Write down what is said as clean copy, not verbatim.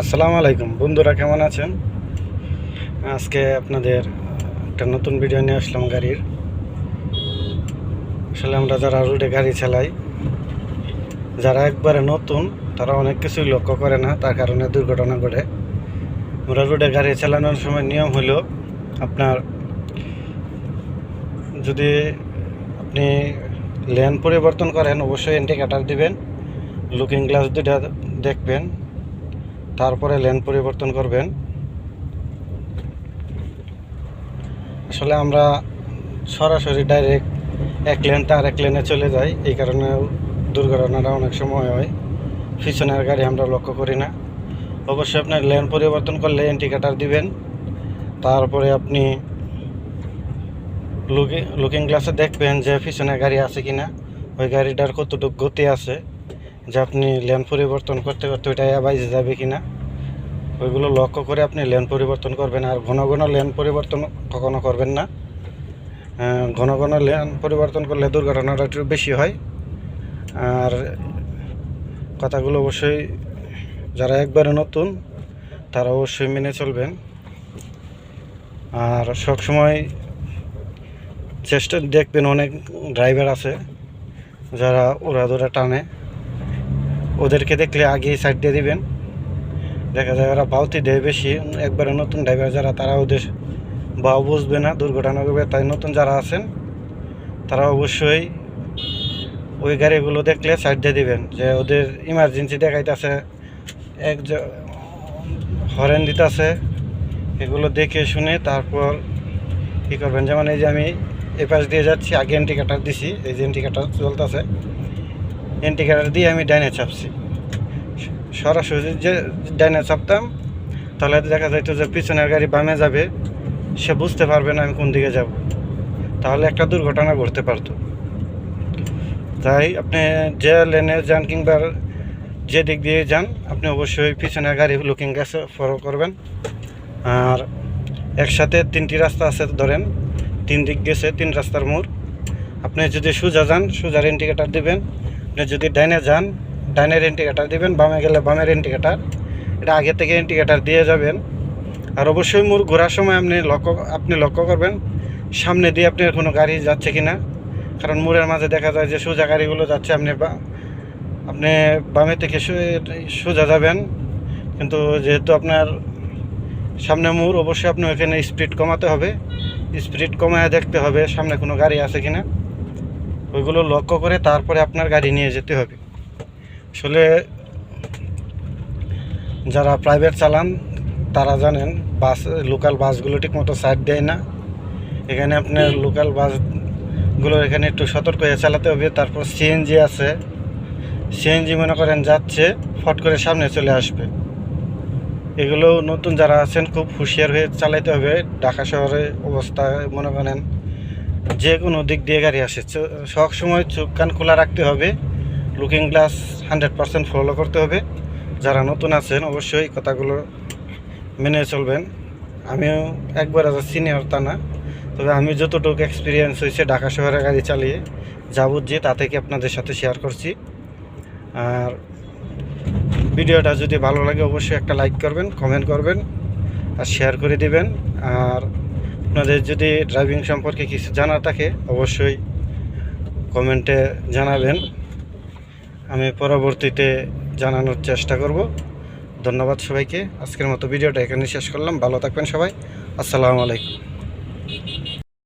আসসালামু আলাইকুম বন্ধুরা, কেমন আছেন? আজকে আপনাদের একটা নতুন ভিডিও নিয়ে আসলাম গাড়ির। আসলে আমরা যারা রোডে গাড়ি চালাই, যারা একবারে নতুন, তারা অনেক কিছুই লক্ষ্য করে না, তার কারণে দুর্ঘটনা ঘটে। আমরা রোডে গাড়ি চালানোর সময় নিয়ম হলো, আপনার যদি আপনি লেন পরিবর্তন করেন অবশ্যই ইন্ডিকেটর দিবেন, লুকিং গ্লাস দুটা দেখবেন, তারপরে লেন পরিবর্তন করবেন। আসলে আমরা সরাসরি ডাইরেক্ট এক লেন থেকে আরেক লেনে চলে যাই, এই কারণে দুর্ঘটনাটা অনেক সময় হয়। পিছনের গাড়ি আমরা লক্ষ্য করি না। অবশ্যই আপনার লেন পরিবর্তন করলে ইন্ডিকেটর দিবেন, তারপরে আপনি লুকিং গ্লাসে দেখবেন যে পিছনে গাড়ি আছে কিনা, ওই গাড়িটার কতটুকু গতি আছে, যে আপনি লেন পরিবর্তন করতে করতে ওইটা বাইজে যাবে কিনা, ওইগুলো লক্ষ্য করে আপনি লেন পরিবর্তন করবেন। আর ঘন ঘন লেন পরিবর্তন কখনো করবেন না। ঘন ঘন লেন পরিবর্তন করলে দুর্ঘটনাটা একটু বেশি হয়। আর কথাগুলো অবশ্যই যারা একবারে নতুন তারা অবশ্যই মেনে চলবেন। আর সবসময় চেষ্টা দেখবেন, অনেক ড্রাইভার আছে যারা ওরা টানে, ওদেরকে দেখলে আগেই সাইড দিয়ে দিবেন। দেখা যায় ওরা বাউতি দেয় বেশি। একবারে নতুন ড্রাইভার যারা, তারা ওদের বাউ বুঝবে না, দুর্ঘটনা করবে। তাই নতুন যারা আছেন তারা অবশ্যই ওই গাড়িগুলো দেখলে সাইড দিয়ে দিবেন, যে ওদের ইমার্জেন্সি দেখাইতেছে, এক হরেন দিতেছে, এগুলো দেখে শুনে তারপর কী করবেন। যেমন এই যে আমি এই পাশ দিয়ে যাচ্ছি, আগে ইন্ডিকেটর দিছি, এই যে ইন্ডিকেটর চলতেছে, ইন্ডিকেটর দিয়ে আমি ডাইনে চাপছি। সরাসরি যে ডাইনে চাপতাম তাহলে দেখা যাইতো যে পিছনের গাড়ি বামে যাবে, সে বুঝতে পারবে না আমি কোন দিকে যাব, তাহলে একটা দুর্ঘটনা ঘটতে পারতো। তাই আপনি যে লেনে যান কিংবা যে দিক দিয়ে যান, আপনি অবশ্যই পিছনের গাড়ি লুকিং গ্লাসে ফলো করবেন। আর একসাথে তিনটি রাস্তা আছে, ধরেন তিন দিক গেছে, তিন রাস্তার মোড়। আপনি যদি সোজা যান সোজার ইন্ডিকেটার দিবেন, আপনি যদি ডাইনে যান ডাইনের ইন্ডিকেটার দিবেন, বামে গেলে বামের ইন্ডিকেটার, এটা আগে থেকে ইন্ডিকেটার দিয়ে যাবেন। আর অবশ্যই মোড় ঘোরার সময় আপনি লক্ষ্য করবেন সামনে দিয়ে আপনার কোনো গাড়ি যাচ্ছে কি না, কারণ মোড়ের মাঝে দেখা যায় যে সোজা গাড়িগুলো যাচ্ছে, আপনি বামে থেকে সোজা যাবেন, কিন্তু যেহেতু আপনার সামনে মোড়, অবশ্যই আপনি ওইখানে স্পিড কমাতে হবে, স্পিড কমায় দেখতে হবে সামনে কোনো গাড়ি আছে কিনা, ওইগুলো লক্ষ্য করে তারপরে আপনার গাড়ি নিয়ে যেতে হবে। আসলে যারা প্রাইভেট চালান তারা জানেন, লোকাল বাসগুলো ঠিকমতো সাইড দেয় না। এখানে আপনার লোকাল বাসগুলো এখানে একটু সতর্ক হয়ে চালাতে হবে। তারপর সিএনজি আছে, সিএনজি মনে করেন যাচ্ছে, ফট করে সামনে চলে আসবে। এগুলো নতুন যারা আছেন খুব হুঁশিয়ার হয়ে চালাতে হবে। ঢাকা শহরে অবস্থা মনে করেন যে কোনো দিক দিয়ে গাড়ি আসে, সব সময় চোখ কান খোলা রাখতে হবে, লুকিং গ্লাস 100% ফলো করতে হবে। যারা নতুন আছেন অবশ্যই কথাগুলো মেনে চলবেন। আমিও একবার সিনিয়র তা না, তবে আমি যতটুকু এক্সপিরিয়েন্স হয়েছে ঢাকা শহরে গাড়ি চালিয়ে যা বুঝছি তা থেকে আপনাদের সাথে শেয়ার করছি। আর ভিডিওটা যদি ভালো লাগে অবশ্যই একটা লাইক করবেন, কমেন্ট করবেন আর শেয়ার করে দিবেন। আর আপনাদের যদি ড্রাইভিং সম্পর্কে কিছু জানার থাকে অবশ্যই কমেন্টে জানাবেন, আমি পরবর্তীতে জানানোর চেষ্টা করব। ধন্যবাদ সবাইকে। আজকের মতো ভিডিওটা এখানে শেষ করলাম। ভালো থাকবেন সবাই। আসসালামু আলাইকুম।